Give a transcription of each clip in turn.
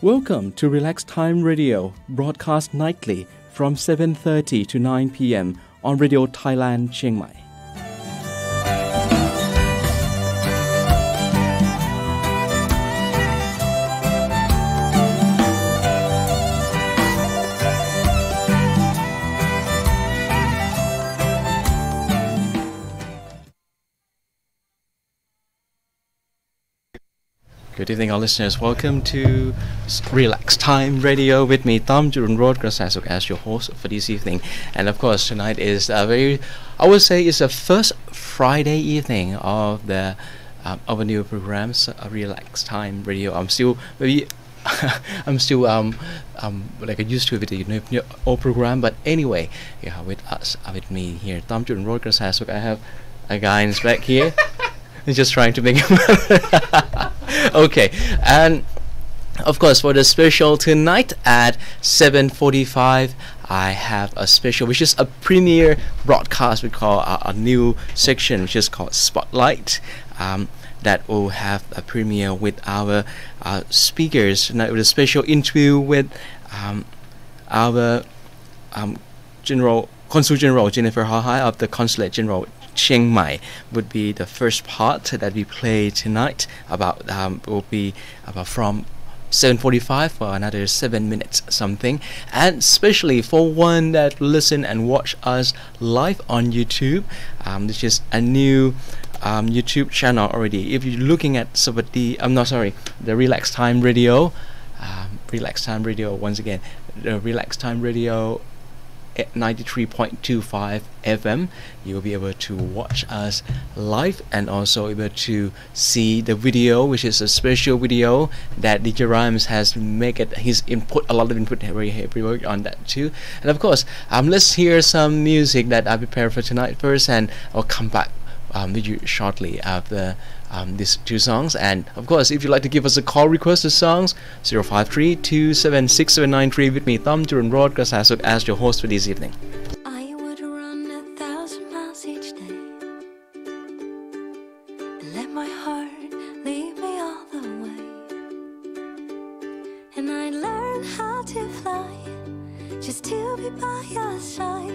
Welcome to Relax Time Radio, broadcast nightly from 7:30 to 9 p.m. on Radio Thailand, Chiang Mai. Good evening, our listeners. Welcome to Relax Time Radio with me, Tom Jurunrod Grasasuk, as your host for this evening. And of course, tonight is I would say, it's the first Friday evening of our new programs, Relax Time Radio. I'm still like used to with the old program, but anyway, yeah, with me here, Tom Jurunrod Grasasuk. I have a guy in back here. He's just trying to make it. Okay, and of course for the special tonight at 7:45, I have a special, which is a premiere broadcast. We call a new section, which is called Spotlight. That will have a premiere with our speakers tonight, with a special interview with our Consul General Jennifer Hahai of the Consulate General Chiang Mai. Would be the first part that we play tonight. Will be about from 7:45 for another 7 minutes something, and especially for one that listen and watch us live on YouTube. This is a new YouTube channel already. If you're looking at the Relax Time Radio, Relax Time Radio once again, the Relax Time Radio at 93.25 FM, you'll be able to watch us live and also able to see the video, which is a special video that DJ Rhymes has made his input, a lot of input, very heavy work on that too. And of course, let's hear some music that I prepared for tonight first, and I'll come back with you shortly after these two songs. And of course, if you'd like to give us a call, request the songs, 053-276-793, with me, Tom Jurunrod Grasasuk, as your host for this evening. I would run 1,000 miles each day and let my heart lead me all the way, and I'd learn how to fly just to be by your side.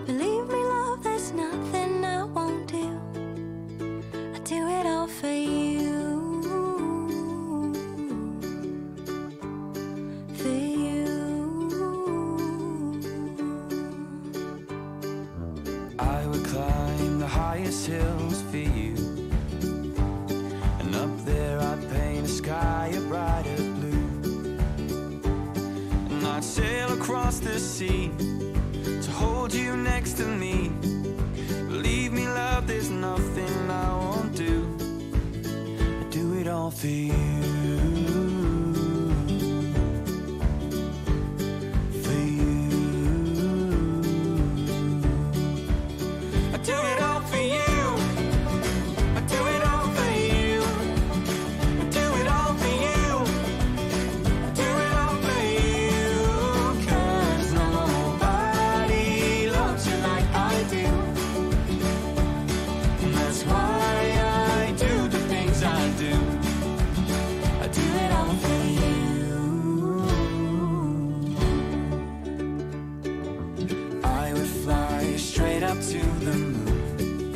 Believe me, love, there's nothing I won't do. I do it all for you, for you. I would climb the highest hills for you, and up there I'd paint a sky a brighter blue, and I'd sail across the sea to hold you next to me. Believe me, love, there's nothing I won't do. I do it all for you, for you. I do it all for you. I do it all for you. I do it all for you. I do it all for you. 'Cause nobody loves you like I do. And that's why I do the things I do. I do it all for you. I would fly straight up to the moon,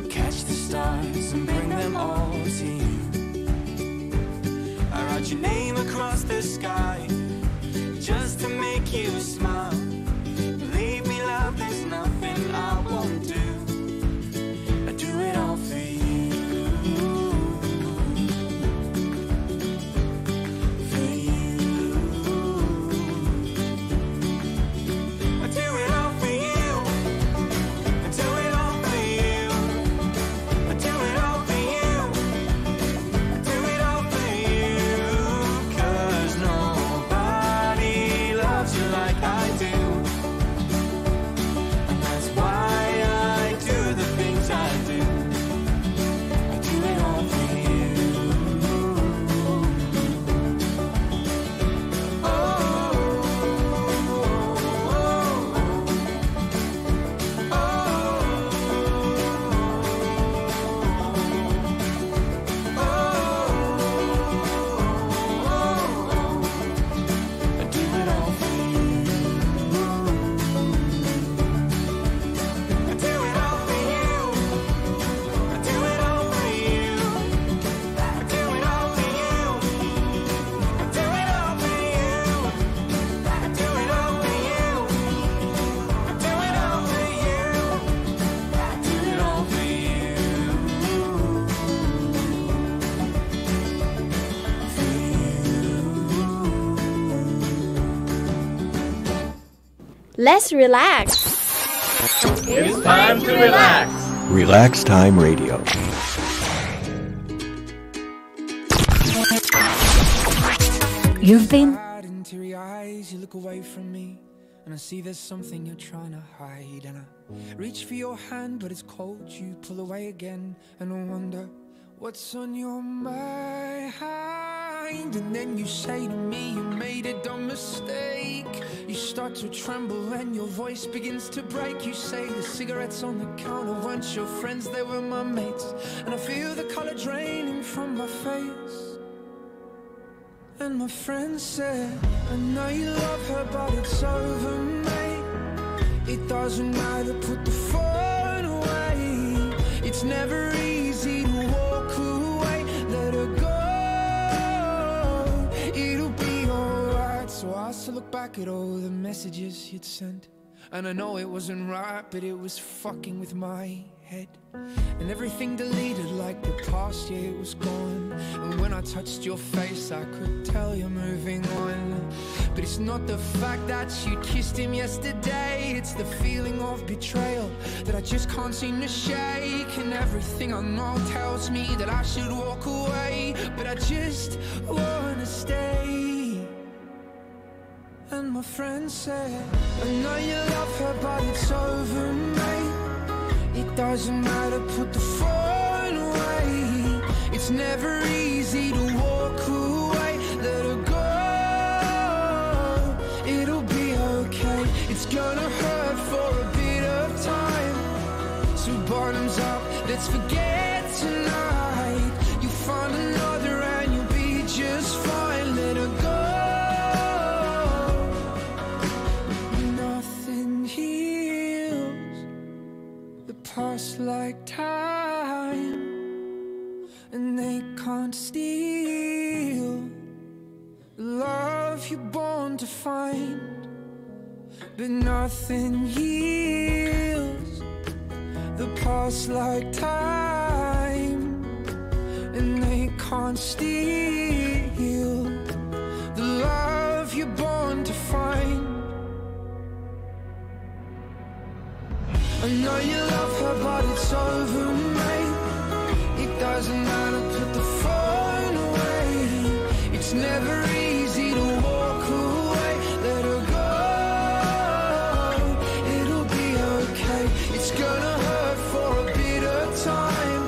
catch the stars and bring them all to you. I write your name across the sky just to make you smile. Believe me, love, there's nothing I won't do. I do it all for you, for you. I do it all for you. I do it all for you. I do it all for you. I do it all for you. 'Cause nobody loves you like I do. Let's relax. It's time to relax. Relax Time Radio. You've been Into your eyes, you look away from me, and I see there's something you're trying to hide. And I reach for your hand, but it's cold. You pull away again, and I wonder what's on your mind. And then you say to me, you made a dumb mistake. You start to tremble, and your voice begins to break. You say the cigarettes on the counter weren't your friends, they were my mates. And I feel the color draining from my face. And my friend said, I know you love her, but it's over, mate. It doesn't matter, put the phone away. It's never easy to walk away. Let her go, it'll be alright. So I still look back at all the messages you'd sent, and I know it wasn't right, but it was fucking with my head. And everything deleted like the past, yeah, it was gone. And when I touched your face, I could tell you're moving on. But it's not the fact that you kissed him yesterday, it's the feeling of betrayal that I just can't seem to shake. And everything I know tells me that I should walk away, but I just wanna stay. And my friend said, I know you love her, but it's over, mate. It doesn't matter, put the phone away. It's never easy to walk away. Let her go, it'll be okay. It's gonna hurt for a bit of time. So bottoms up, let's forget tonight. You find another and you'll be just fine. Let her go. Nothing heals the past like time, and they can't steal the love you're born to find. But nothing heals the past like time, and they can't steal the love you're born to find. I know you love her, but it's over, mate. It doesn't matter, put the phone away. It's never easy to walk away. Let her go, it'll be okay. It's gonna hurt for a bit of time.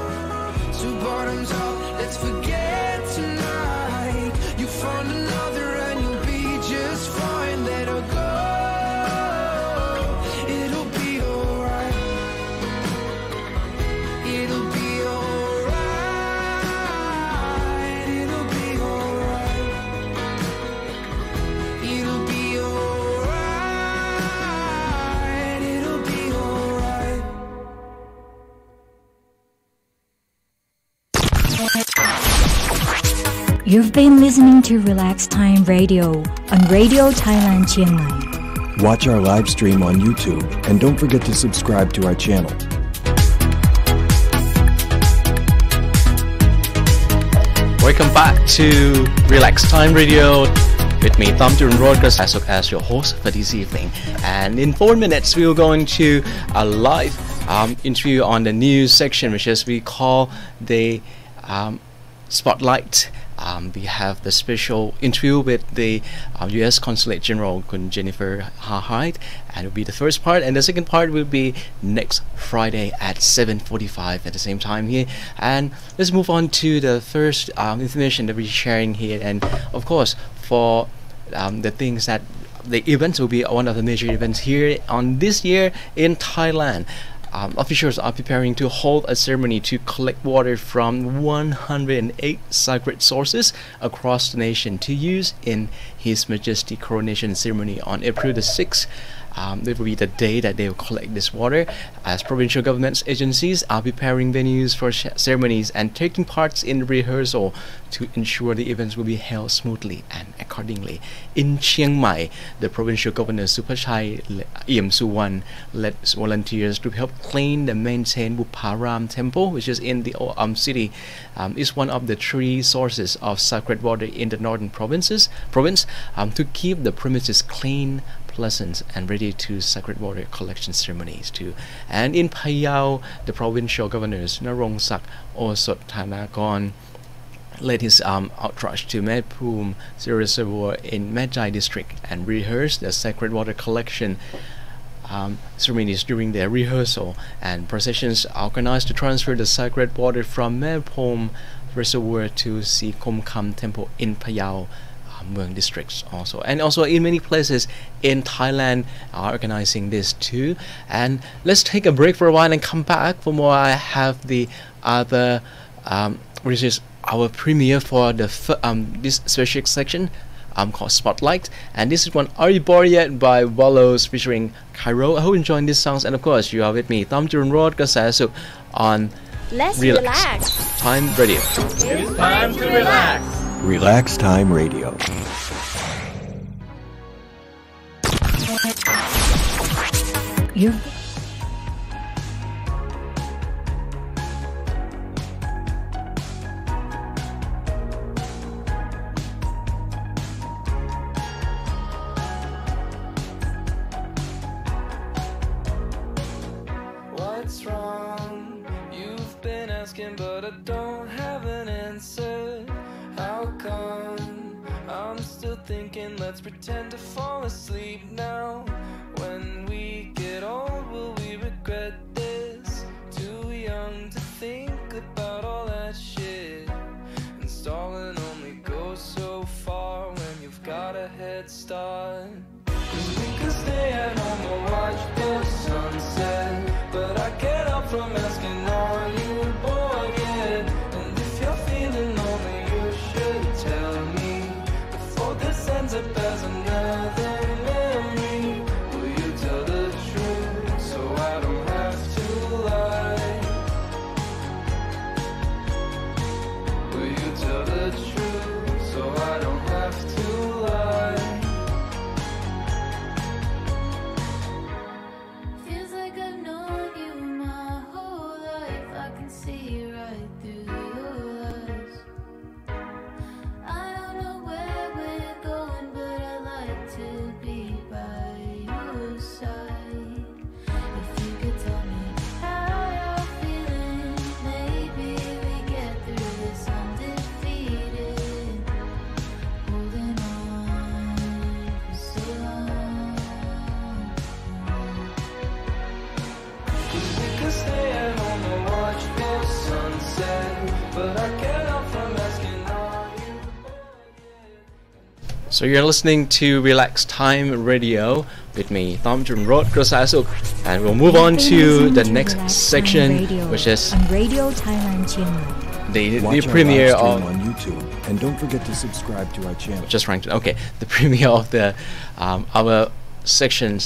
So bottoms up, let's forget tonight. You find another and you'll be just fine. Let her go. You've been listening to Relax Time Radio on Radio Thailand Chiang Mai. Watch our live stream on YouTube and don't forget to subscribe to our channel. Welcome back to Relax Time Radio with me, Tom Jun Rodriguez, as your host for this evening. And in 4 minutes, we are going to a live interview on the news section, which is we call the Spotlight. We have the special interview with the U.S. Consulate General, Kun Jennifer Ha-Hyde, and it will be the first part, and the second part will be next Friday at 7:45 at the same time here. And let's move on to the first information that we're sharing here. And of course, for the things that the events will be one of the major events here on this year in Thailand. Officials are preparing to hold a ceremony to collect water from 108 sacred sources across the nation to use in His Majesty coronation ceremony on April the 6th. It will be the day that they will collect this water, as provincial governments agencies are preparing venues for ceremonies and taking part in rehearsal to ensure the events will be held smoothly and accordingly. In Chiang Mai, the provincial governor Supachai Iem Suwan led volunteers to help clean and maintain Buparam Temple, which is in the city. Is one of the 3 sources of sacred water in the northern province, to keep the premises clean, pleasant and ready to sacred water collection ceremonies too. And in Phayao, the provincial governors Narongsak Osot Thanakon led his outrush to Medphum Reservoir in Medjai district and rehearsed the sacred water collection ceremonies. During their rehearsal and processions organized to transfer the sacred water from Medphum Reservoir to Sikom Kam Temple in Phayao Mueang districts also, and also in many places in Thailand are organizing this too. And let's take a break for a while and come back for more. I have the other which is our premiere for the this special section called Spotlight, and this is one Are You Bored Yet by Wallows featuring Cairo. I hope you enjoying these songs, and of course you are with me, Tom Jurun Kasasuk, on Let's relax. Time Radio. It's time to relax. Relax Time Radio. You're What's wrong? You've been asking, but I don't have an answer. How come? I'm still thinking, let's pretend to fall asleep now. When we get old, will we regret this? Too young to think about all that shit. And stalling only goes so far when you've got a head start. 'Cause we could stay at home or watch the sunset, but I can't help from asking, are you bored yet? And if you're feeling lonely, you should tell me before this ends up as another memory. Will you tell the truth so I don't have to lie? Will you tell the truth so I don't have to lie? Feels like I've known you my whole life. I can see right through your lies. I don't know where we're going, but I like to be by your side. If you could tell me how you're feeling, maybe we get through this undefeated. Holding on for so long. 'Cause we could stay at home and watch the sunset, but I can't help from asking, are you bored yet? So you're listening to Relax Time Radio with me, Tom Jurun Kasasuk, and we'll move on to the next section, which is on Radio Thailand Chiang Mai. the Watch our premiere live stream of on YouTube, and don't forget to subscribe to our channel. just trying to the premiere of the our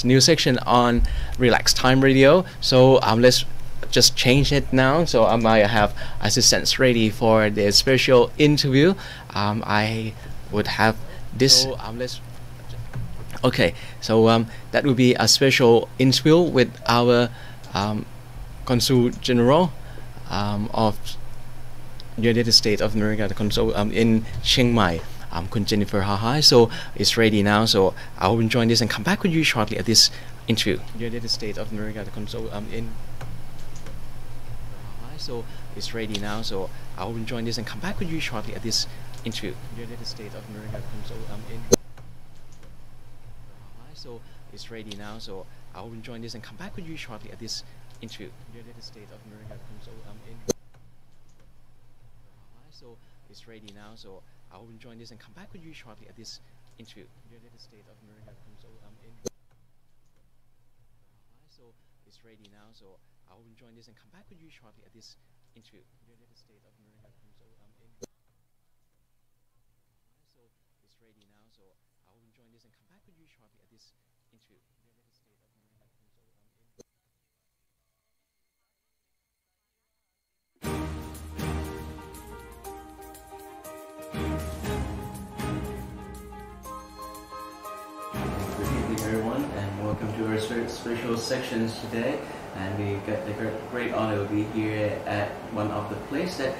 new section on Relax Time Radio. So let's just change it now. So I have assistants ready for the special interview. I would have this. That would be a special interview with our Consul General of United States of America, the consul in Chiang Mai, Kun Jennifer Hahai. So it's ready now. So I will join this and come back with you shortly at this interview. United States of America, the consul in Hahai. So it's ready now. So I will join this and come back with you shortly at this interview. United States of America, the consul in Hahai. So it's ready now. So I will join this and come back with you shortly at this interview. United States of America, the consul in So it's ready now. So I will join this and come back with you shortly at this interview. United States of America, consul in So it's ready now. So I will join this and come back with you shortly at this interview. United States of America, consul in So it's ready now. So I will join this and come back with you shortly at this interview. United States of America, consul in everyone, and welcome to our special sections today. And we got the great honor to be here at one of the places that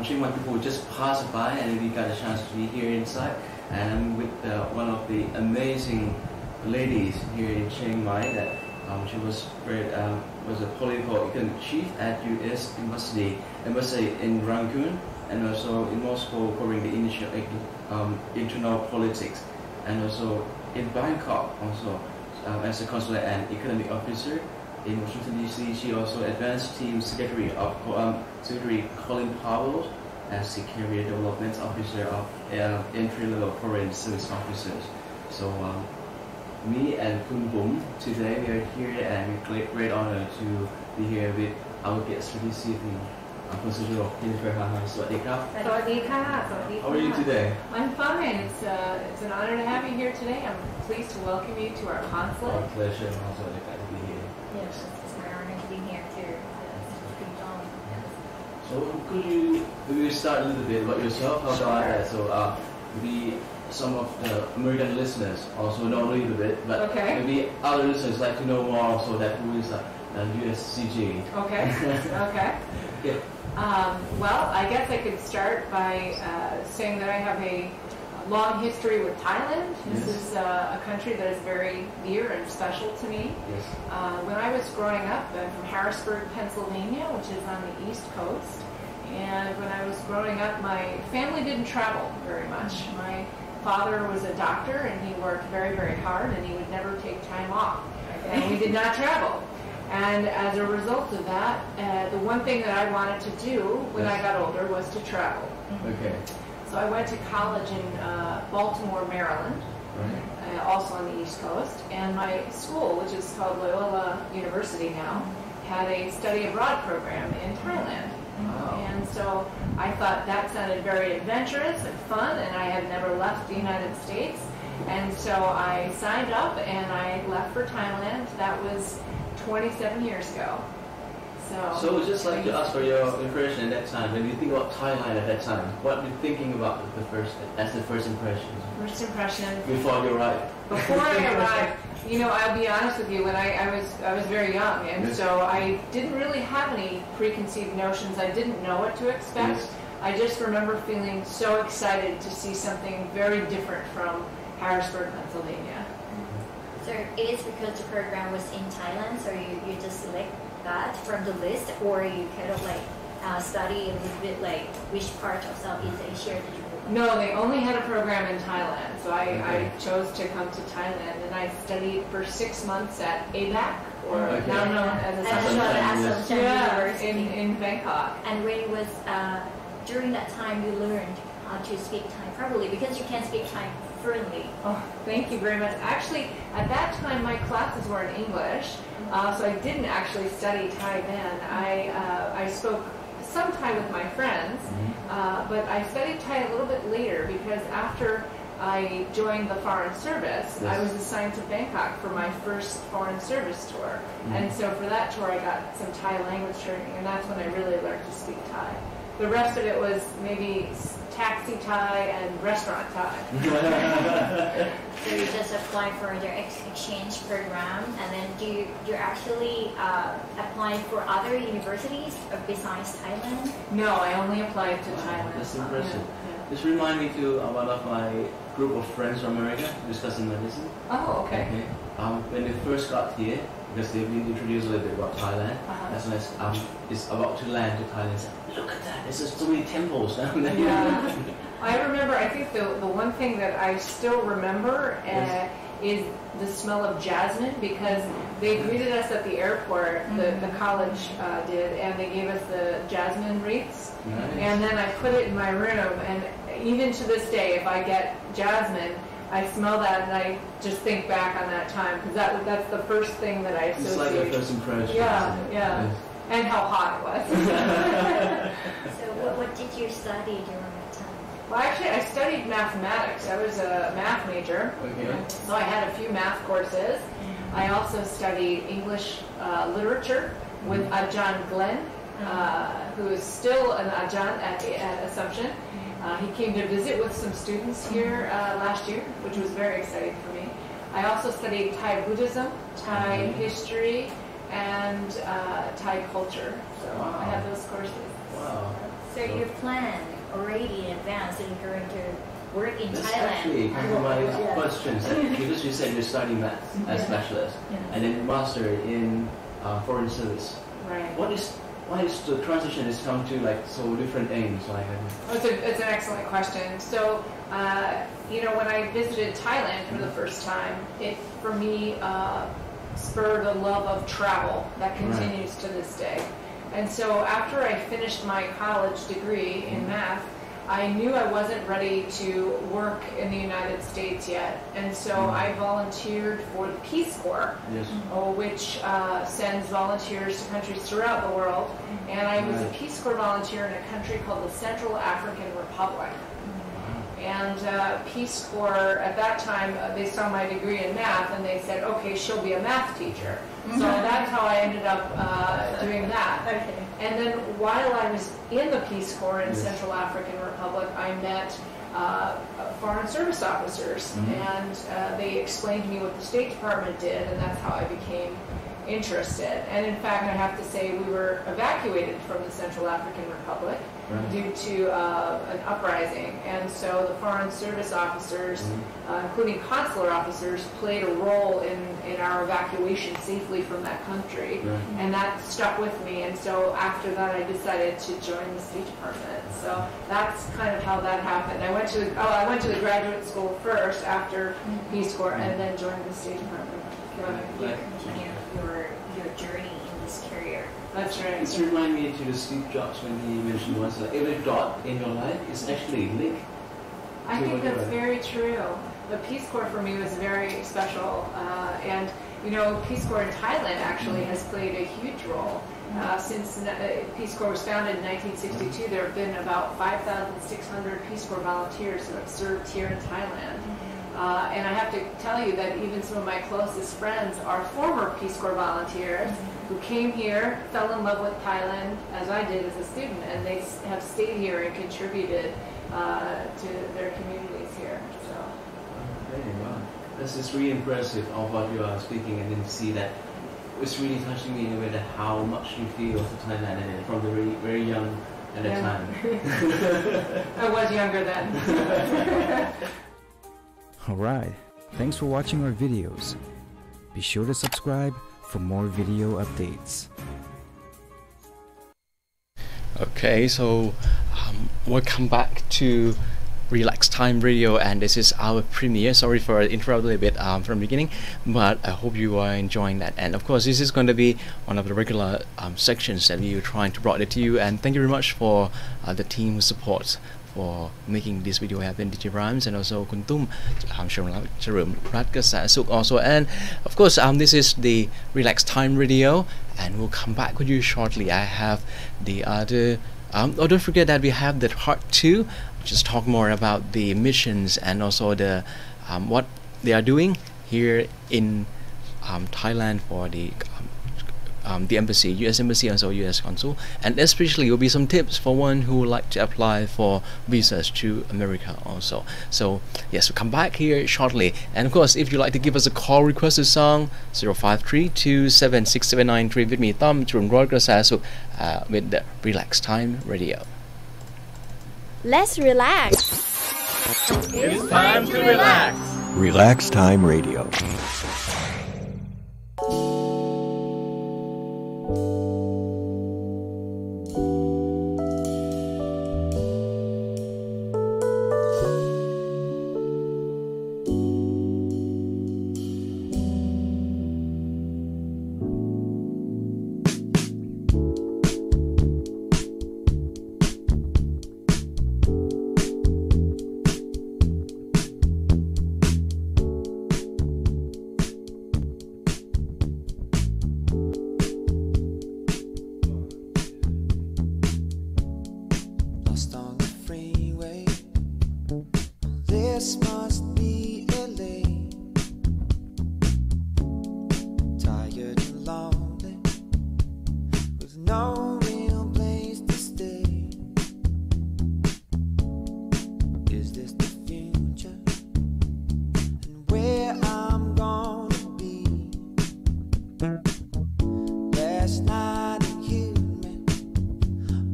Chiang Mai people just passed by, and we got a chance to be here inside. And I'm with one of the amazing ladies here in Chiang Mai that she was a political economic chief at U.S. embassy in Rangoon, and also in Moscow covering the initial internal politics, and also in Bangkok also as a consular and economic officer. In Washington D.C., she also advanced team secretary Secretary Colin Powell as the career development officer of entry-level foreign service officers. So me and Kun Bum today we are here, and it's a great honor to be here with our guest for this evening. Consul Jennifer Hahai. Sawadee-krap. Sawadee-ka. How are you today? I'm fine. It's an honor to have you here today. I'm pleased to welcome you to our consulate. Our pleasure. Also to be here. Yes, it's my honor to be here too. So could you maybe start a little bit about yourself? How about that? So maybe some of the American listeners also know a little bit, but maybe other listeners like to know more also that who is USCG. Okay. Okay. Yeah. Well, I guess I could start by saying that I have a long history with Thailand. This is a country that is very dear and special to me. Yes. When I was growing up, I'm from Harrisburg, Pennsylvania, which is on the East Coast. And when I was growing up, my family didn't travel very much. My father was a doctor, and he worked very, very hard, and he would never take time off. And we did not travel. And as a result of that, the one thing that I wanted to do when I got older was to travel. Okay. So I went to college in Baltimore, Maryland, also on the East Coast. And my school, which is called Loyola University now, had a study abroad program in Thailand. Wow. And so I thought that sounded very adventurous and fun, and I had never left the United States. And so I signed up and I left for Thailand. That was 27 years ago. So just like to ask for your impression at that time, when you think about Thailand at that time, what were you thinking about the first impression? First impression. Before you arrived. Before I arrived, you know, I'll be honest with you, when I was very young, and so I didn't really have any preconceived notions. I didn't know what to expect. Yes. I just remember feeling so excited to see something very different from Harrisburg, Pennsylvania. So it is because the program was in Thailand, so you just select that from the list, or you kind of like study a little bit like which part of Southeast Asia did you go? No, they only had a program in Thailand, so I chose to come to Thailand, and I studied for 6 months at ABAC, or now known as Assumption University in Bangkok. And when it was during that time you learned how to speak Thai properly, because you can't speak Thai fluently. Oh, thank you very much. Actually, at that time my classes were in English, so I didn't actually study Thai then. I spoke some Thai with my friends, but I studied Thai a little bit later because after I joined the Foreign Service, I was assigned to Bangkok for my first Foreign Service tour. And so for that tour I got some Thai language training, and that's when I really learned to speak Thai. The rest of it was maybe taxi Thai and restaurant Thai. So you just apply for the exchange program, and then do you actually apply for other universities besides Thailand? No, I only applied to Thailand. That's impressive. Yeah. This reminds me to one of my group of friends from America discussing medicine. Oh, okay. When they first got here, because they've been introduced a little bit about Thailand, as soon as it's about to land to Thailand, say, look at that, there's so many temples down there. Yeah. I remember, I think the one thing that I still remember is the smell of jasmine, because they greeted us at the airport, the college did, and they gave us the jasmine wreaths. Nice. And then I put it in my room, and even to this day, if I get jasmine, I smell that and I just think back on that time, because that's the first thing that I associate. It's like the first impression. Yeah. Yes. And how hot it was. So what did you study during that time? Well, actually, I studied mathematics. I was a math major, so I had a few math courses. I also studied English literature with Ajahn Glenn, who is still an Ajahn at Assumption. He came to visit with some students here last year, which was very exciting for me. I also studied Thai Buddhism, Thai history, and Thai culture. So I had those courses. Wow. So you plan already in advance that you're going to work in That's Thailand. actually kind of my questions. Because you said you're studying math as bachelor's, and then master in foreign service. Right. Why is the transition is come to like so different aims? Like, It's an excellent question. So, when I visited Thailand for the first time, it for me spurred a love of travel that continues to this day. And so after I finished my college degree in math, I knew I wasn't ready to work in the United States yet. And so I volunteered for the Peace Corps, which sends volunteers to countries throughout the world. And I was a Peace Corps volunteer in a country called the Central African Republic. And Peace Corps, at that time, they saw my degree in math and they said, okay, she'll be a math teacher. So that's how I ended up doing that. Okay. And then while I was in the Peace Corps in Central African Republic, I met Foreign Service officers, and they explained to me what the State Department did, and that's how I became interested. And in fact, I have to say we were evacuated from the Central African Republic due to an uprising, and so the Foreign Service officers, including consular officers, played a role in our evacuation safely from that country, and that stuck with me. And so after that, I decided to join the State Department. So that's kind of how that happened. I went to the graduate school first after Peace Corps, and then joined the State Department. You continue your journey in this career. That's right. It's remind me to the Steve Jobs when he mentioned once that every dot in your life is actually linked. I think that's very true. The Peace Corps for me was very special, and Peace Corps in Thailand actually has played a huge role. Since Peace Corps was founded in 1962, there have been about 5,600 Peace Corps volunteers who have served here in Thailand. And I have to tell you that even some of my closest friends are former Peace Corps volunteers who came here, fell in love with Thailand, as I did as a student, and they have stayed here and contributed to their communities here. So. Very well. This is really impressive of what you are speaking, and then see that it's really touching me in a way that how much you feel for Thailand and from the very, very young at that time. I was younger then. Alright, thanks for watching our videos. Be sure to subscribe for more video updates. Okay, so welcome back to Relax Time Radio, and this is our premiere. Sorry for interrupting a bit from the beginning, but I hope you are enjoying that. And of course, this is going to be one of the regular sections that we are trying to bring it to you. And thank you very much for the team who supports for making this video happen, DJ Rhymes, and also Kun Tum, Charum Rat Kasa Suk also. And of course, this is the Relax Time Radio, and we'll come back with you shortly. I have the other don't forget that we have the part 2, just talk more about the missions and also the what they are doing here in Thailand for the embassy, U.S. Embassy, and also U.S. Consul, and especially will be some tips for one who would like to apply for visas to America also. So yes, we'll come back here shortly. And of course, if you'd like to give us a call, request a song, 053-276-7993 with me, Tom Churumrodgrasasuk, with the Relax Time Radio. Let's relax. It's time to relax. Relax Time Radio.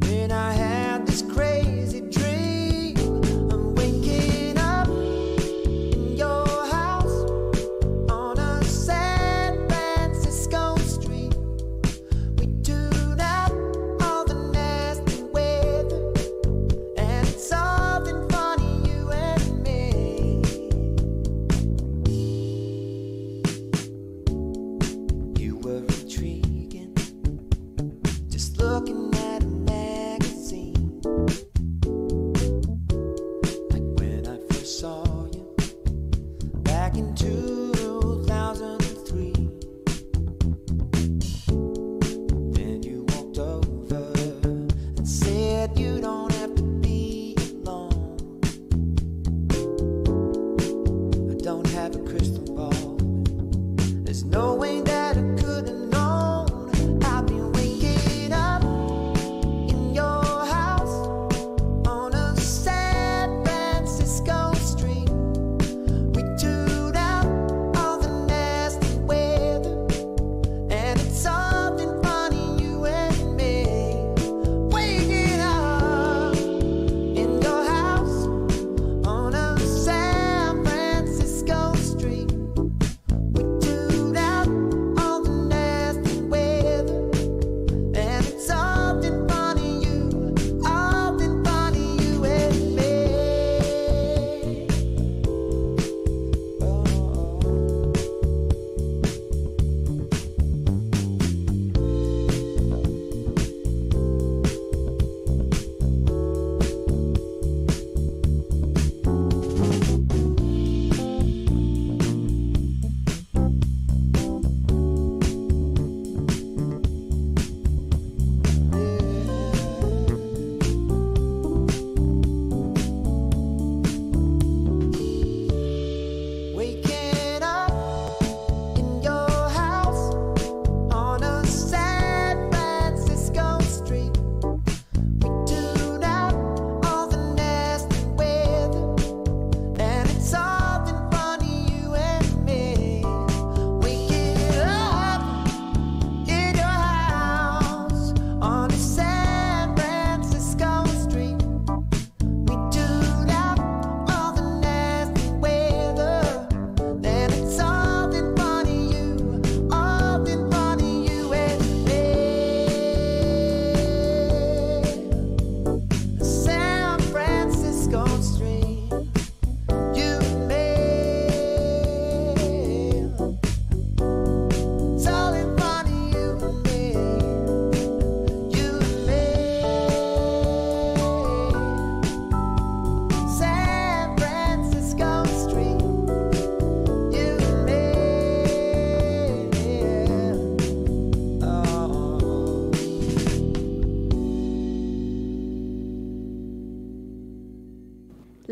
When I had this crazy dream, I'm waking up.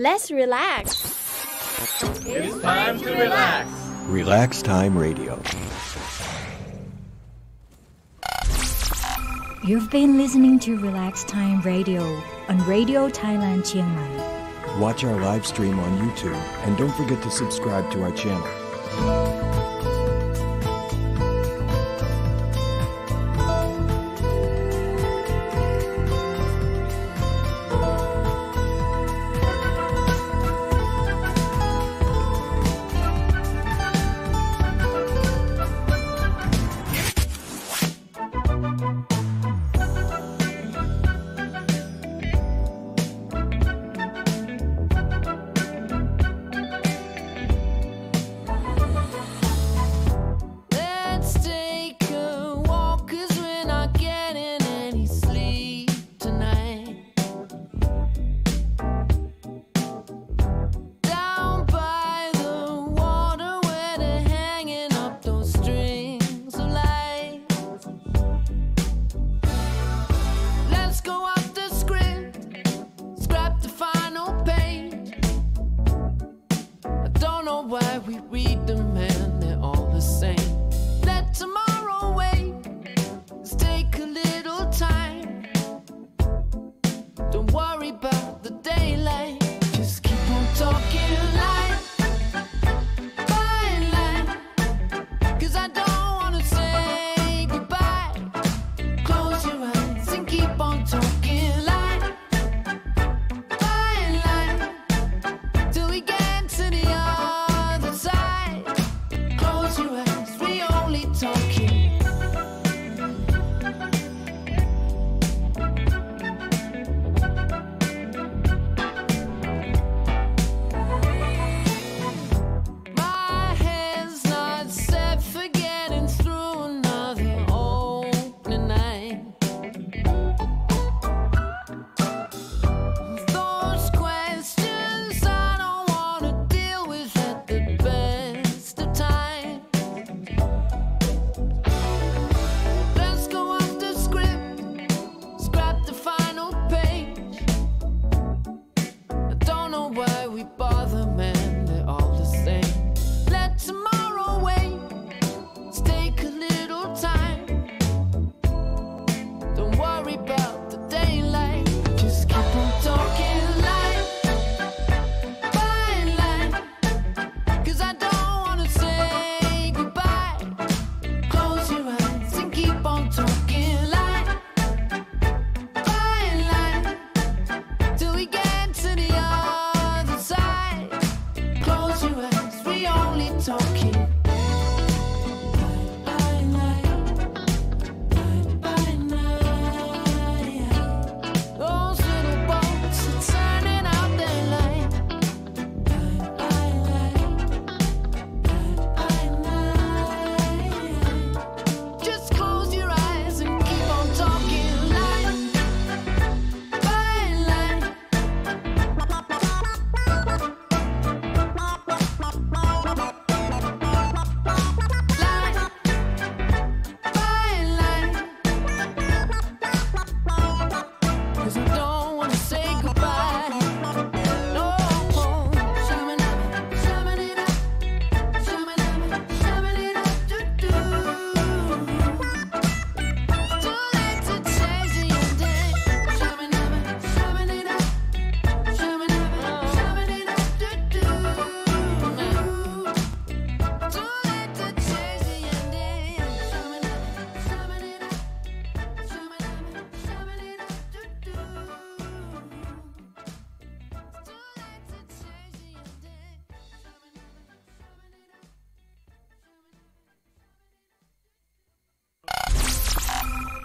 Let's relax. It's time to relax. Relax Time Radio. You've been listening to Relax Time Radio on Radio Thailand Chiang Mai. Watch our live stream on YouTube and don't forget to subscribe to our channel.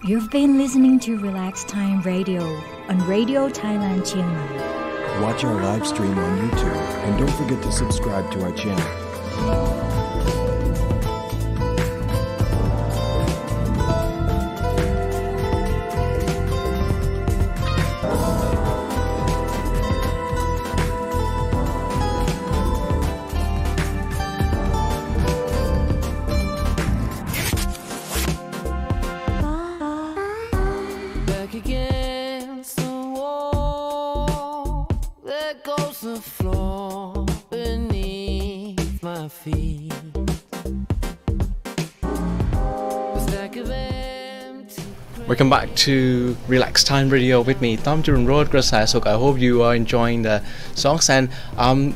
You've been listening to Relax Time Radio on Radio Thailand Chiang Mai. Watch our live stream on YouTube and don't forget to subscribe to our channel. Against the wall, there goes the Welcome back to Relax Time Radio with me, Tom Jurun Road Grasasok. I hope you are enjoying the songs, and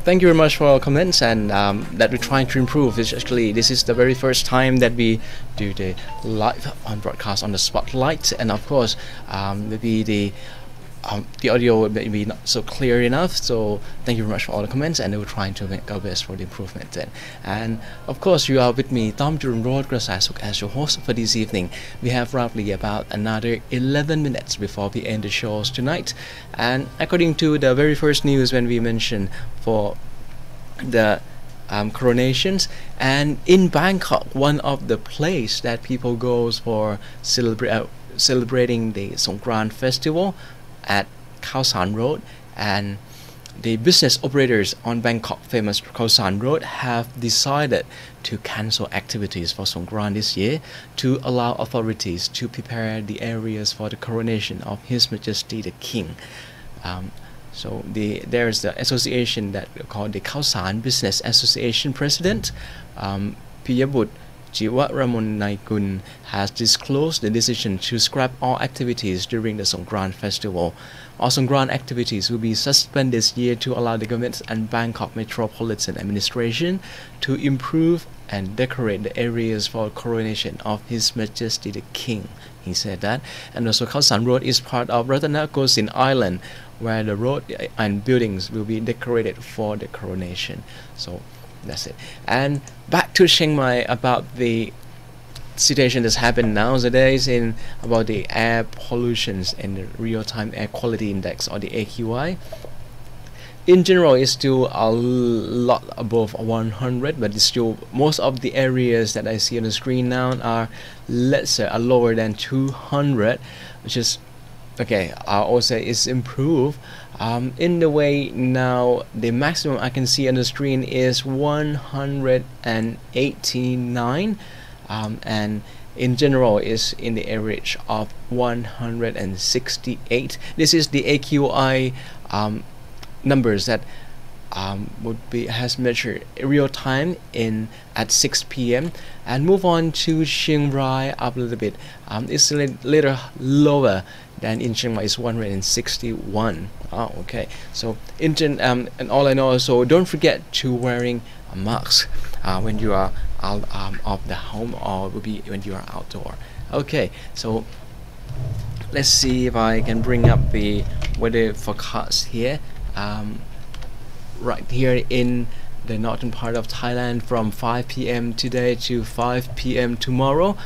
thank you very much for your comments, and that we're trying to improve. It's actually, this is the very first time that we do the live on broadcast on the spotlight, and of course maybe the audio may be not so clear enough, so thank you very much for all the comments, and we're trying to make our best for the improvement then. And of course you are with me, Tom Jurun Road Grasasok, as your host for this evening. We have roughly about another 11 minutes before we end the shows tonight, and according to the very first news when we mentioned for the coronations, and in Bangkok, one of the place that people goes for celebrating the Songkran festival at Khao San Road, and the business operators on Bangkok famous Khao San Road have decided to cancel activities for Songkran this year to allow authorities to prepare the areas for the coronation of His Majesty the King. So there's the association that called the Khao San Business Association President Piyabut Jiwaramonaikun has disclosed the decision to scrap all activities during the Songkran festival. All Songkran activities will be suspended this year to allow the government and Bangkok Metropolitan Administration to improve and decorate the areas for coronation of His Majesty the King. He said that. And also Khao San Road is part of Ratanakosin Island, where the road and buildings will be decorated for the coronation. So that's it. And back to Chiang Mai, about the situation that's happened nowadays in about the air pollutions and the real-time air quality index, or the AQI. In general, it's still a lot above 100, but it's still, most of the areas that I see on the screen now are, let's say, are lower than 200, which is okay. I also is improved. In the way now, the maximum I can see on the screen is 189, and in general is in the average of 168. This is the AQI numbers that has measured real time in at 6 p.m. and move on to Chiang Rai up a little bit. It's a little lower than in Chiang Mai, is 161. Oh, okay. So and all I know, so don't forget to wearing a mask when you are out of the home, or will be when you are outdoor. Okay, so let's see if I can bring up the weather forecast here. Right here in the northern part of Thailand, from 5 p.m. today to 5 p.m. tomorrow,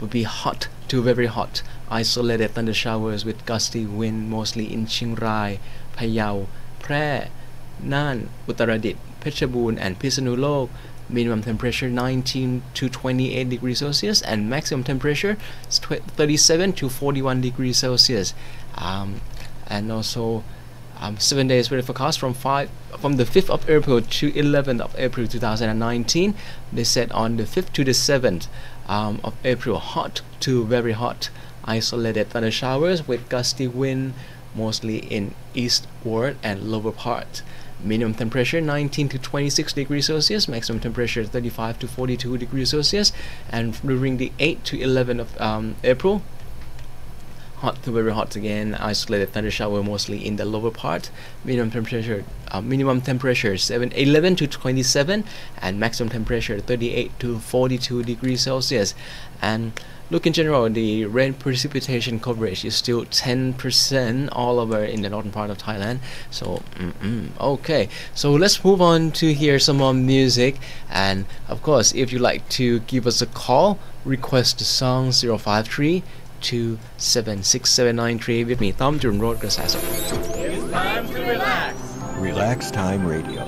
will be hot to very hot. Isolated thunder showers with gusty wind mostly in Chiang Rai, Phayao, Phrae, Nan, Uttaradit, Phetchabun and Phitsanulok. Minimum temperature 19 to 28 degrees Celsius, and maximum temperature is 37 to 41 degrees Celsius. And also 7 days weather forecast from the 5th of April to 11th of April 2019. They said on the 5th to the 7th of April, hot to very hot. Isolated thunder showers with gusty wind mostly in eastward and lower part. Minimum temperature 19 to 26 degrees Celsius, maximum temperature 35 to 42 degrees Celsius. And during the 8th to 11th of April, hot to very hot again. Isolated thunder shower mostly in the lower part. Minimum temperature 11 to 27, and maximum temperature 38 to 42 degrees Celsius. And look, in general, the rain precipitation coverage is still 10% all over in the northern part of Thailand. So okay, so let's move on to hear some more music. And of course, if you'd like to give us a call, request the song 053 2766793 with me, Tom Jurun Road Grasasok. It's time to relax. Relax Time Radio.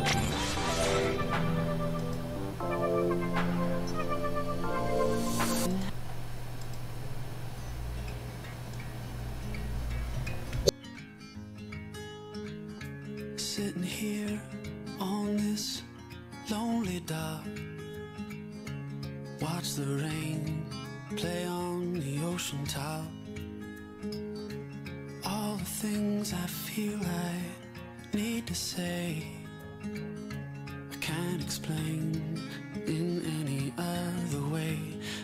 Sitting here on this lonely dock, watch the rain play on the ocean top. All the things I feel I need to say, I can't explain in any other way.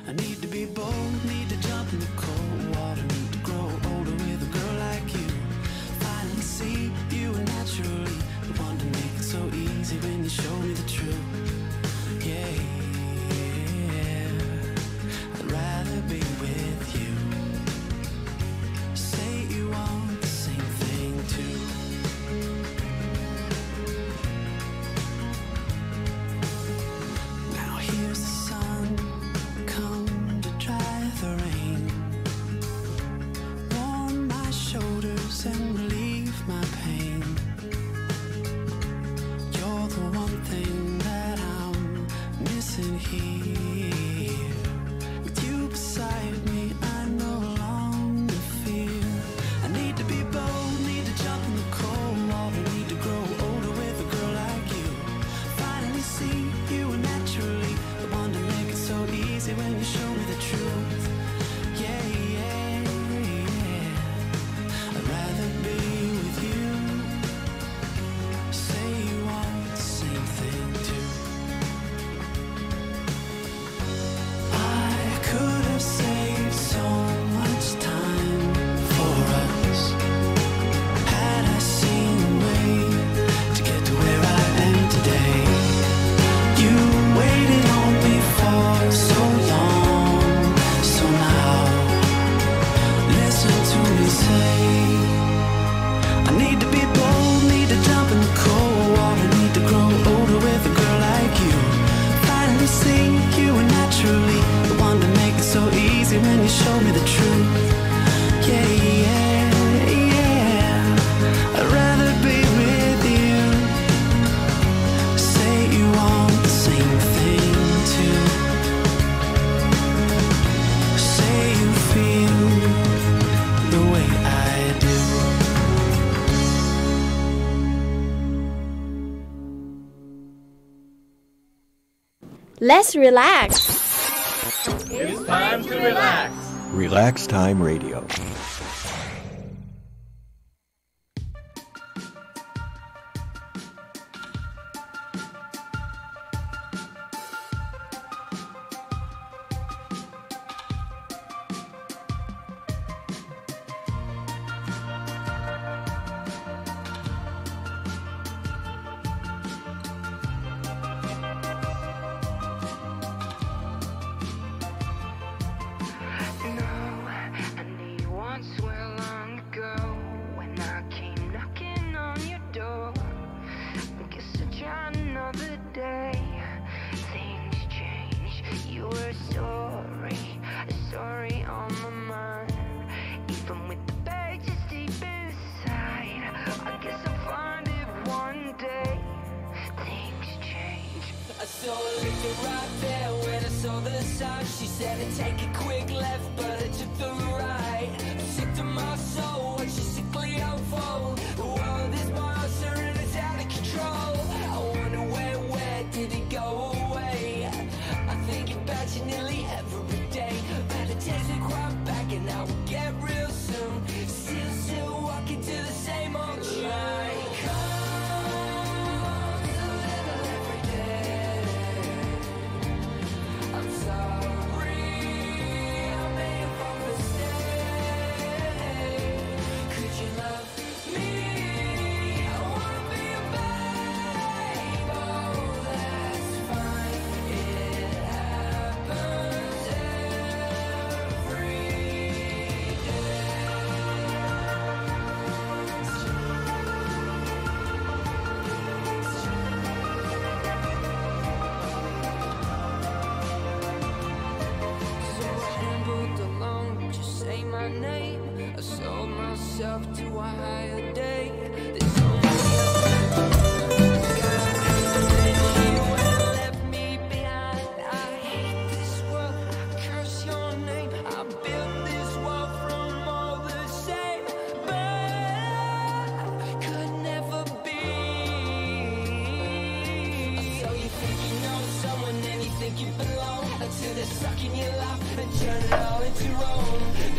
I need to be bold, need to jump in the cold water, need to grow easy when you show me the truth. Yeah, I'd rather be with you. Say you want the same thing too. Now here's the sun, come to dry the rain, warm my shoulders and relieve my pain. You're the one thing that I'm missing here. With you beside me, I no longer fear. I need to be bold, need to jump in the cold water, need to grow older with a girl like you. Finally see you are naturally the one to make it so easy when you show me the truth. Yeah, yeah, yeah. I'd rather be with you. Say you want the same thing too. I could have saved so much time for us had I seen a way to get to where I am today. You waited on me for so long, so now listen to me say, I need to be bold, need to jump in the cold water, need to grow older with a girl like you. Finally see you are naturally the one to make it so easy when you show me the truth. Yeah, yeah, yeah. I'd rather be with you. Say you want the same thing too. Say you feel the way I do. Let's relax. It's time to relax. Relax Time Radio.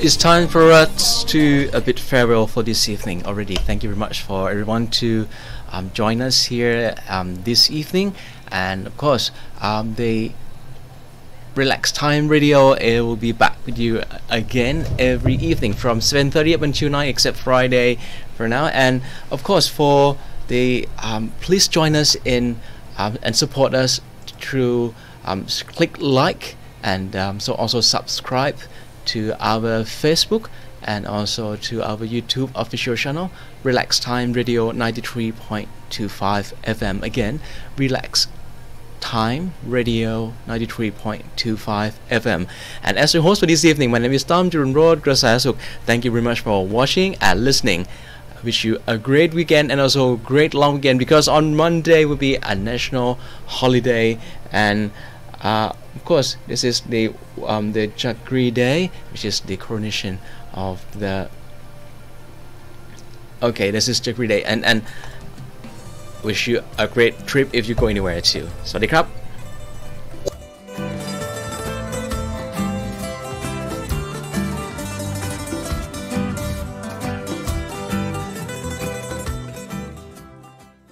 It's time for us to a bit farewell for this evening already. Thank you very much for everyone to join us here this evening, and of course the Relax Time Radio, it will be back with you again every evening from 7:30 up until 9, except Friday for now. And of course for please join us in and support us through click like and so also subscribe to our Facebook and also to our YouTube official channel, Relax Time Radio 93.25 FM. Again, Relax Time Radio 93.25 FM. And as your host for this evening, my name is Tom Jurunrod Grasayasuk. Thank you very much for watching and listening. I wish you a great weekend and also a great long weekend, because on Monday will be a national holiday, and of course this is the Chakri Day, which is the coronation of the this is Chakri Day, and wish you a great trip if you go anywhere too. Sawasdee krap.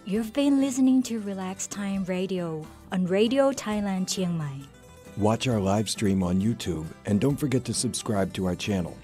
You've been listening to Relax Time Radio on Radio Thailand Chiang Mai. Watch our live stream on YouTube and don't forget to subscribe to our channel.